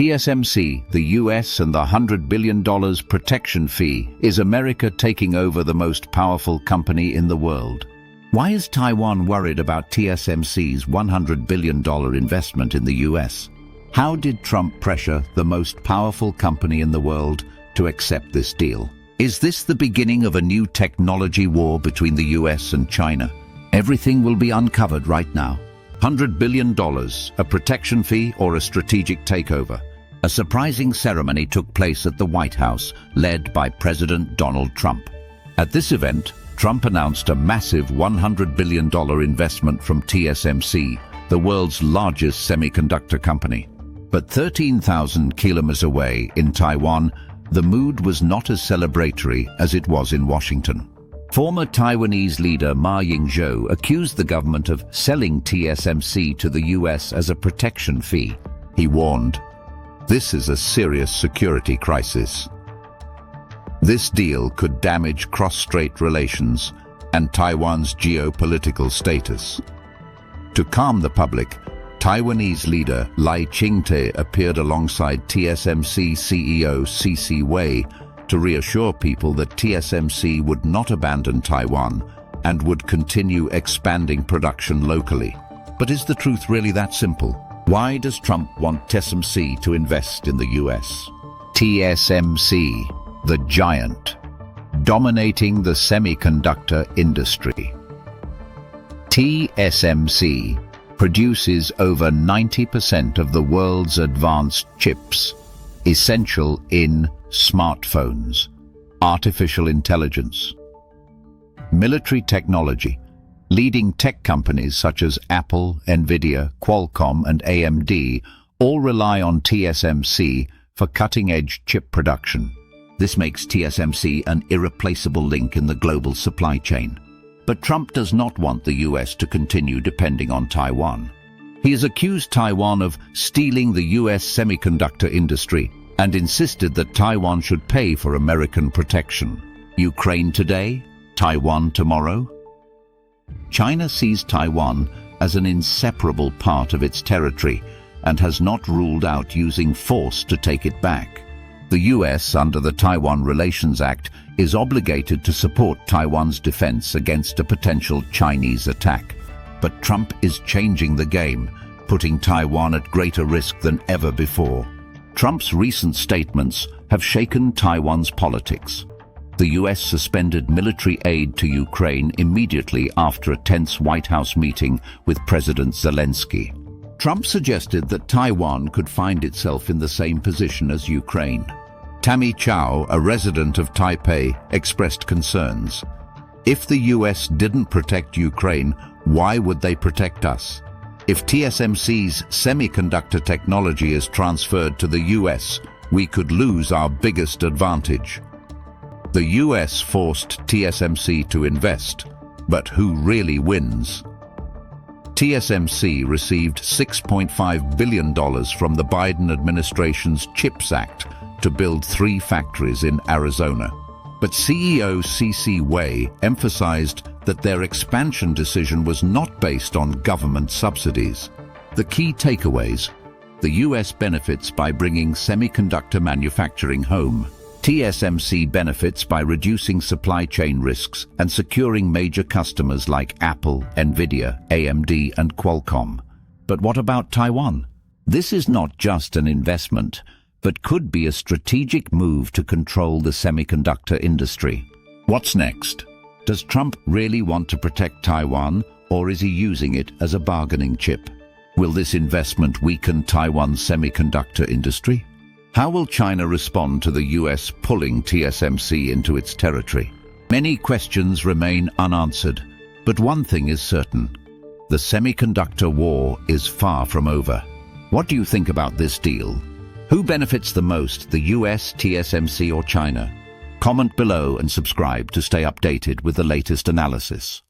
TSMC, the US and the $100 billion protection fee. Is America taking over the most powerful company in the world? Why is Taiwan worried about TSMC's $100 billion investment in the US? How did Trump pressure the most powerful company in the world to accept this deal? Is this the beginning of a new technology war between the US and China? Everything will be uncovered right now. $100 billion, a protection fee or a strategic takeover? A surprising ceremony took place at the White House, led by President Donald Trump. At this event, Trump announced a massive $100 billion investment from TSMC, the world's largest semiconductor company. But 13,000 kilometers away in Taiwan, the mood was not as celebratory as it was in Washington. Former Taiwanese leader Ma Ying-jeou accused the government of selling TSMC to the US as a protection fee. He warned, "This is a serious security crisis. This deal could damage cross-strait relations and Taiwan's geopolitical status." To calm the public, Taiwanese leader Lai Ching-te appeared alongside TSMC CEO C.C. Wei to reassure people that TSMC would not abandon Taiwan and would continue expanding production locally. But is the truth really that simple? Why does Trump want TSMC to invest in the US? TSMC, the giant, dominating the semiconductor industry. TSMC produces over 90% of the world's advanced chips, essential in smartphones, artificial intelligence, military technology. Leading tech companies such as Apple, Nvidia, Qualcomm and AMD all rely on TSMC for cutting-edge chip production. This makes TSMC an irreplaceable link in the global supply chain. But Trump does not want the US to continue depending on Taiwan. He has accused Taiwan of stealing the US semiconductor industry and insisted that Taiwan should pay for American protection. Ukraine today, Taiwan tomorrow? China sees Taiwan as an inseparable part of its territory and has not ruled out using force to take it back. The US, under the Taiwan Relations Act, is obligated to support Taiwan's defense against a potential Chinese attack. But Trump is changing the game, putting Taiwan at greater risk than ever before. Trump's recent statements have shaken Taiwan's politics. The US suspended military aid to Ukraine immediately after a tense White House meeting with President Zelensky. Trump suggested that Taiwan could find itself in the same position as Ukraine. Tammy Chow, a resident of Taipei, expressed concerns. If the US didn't protect Ukraine, why would they protect us? If TSMC's semiconductor technology is transferred to the US, we could lose our biggest advantage. The US forced TSMC to invest, but who really wins? TSMC received $6.5 billion from the Biden administration's CHIPS Act to build 3 factories in Arizona. But CEO C.C. Wei emphasized that their expansion decision was not based on government subsidies. The key takeaways: the US benefits by bringing semiconductor manufacturing home. TSMC benefits by reducing supply chain risks and securing major customers like Apple, Nvidia, AMD and Qualcomm. But what about Taiwan? This is not just an investment, but could be a strategic move to control the semiconductor industry. What's next? Does Trump really want to protect Taiwan, or is he using it as a bargaining chip? Will this investment weaken Taiwan's semiconductor industry? How will China respond to the US pulling TSMC into its territory? Many questions remain unanswered, but one thing is certain: the semiconductor war is far from over. What do you think about this deal? Who benefits the most, the US, TSMC or China? Comment below and subscribe to stay updated with the latest analysis.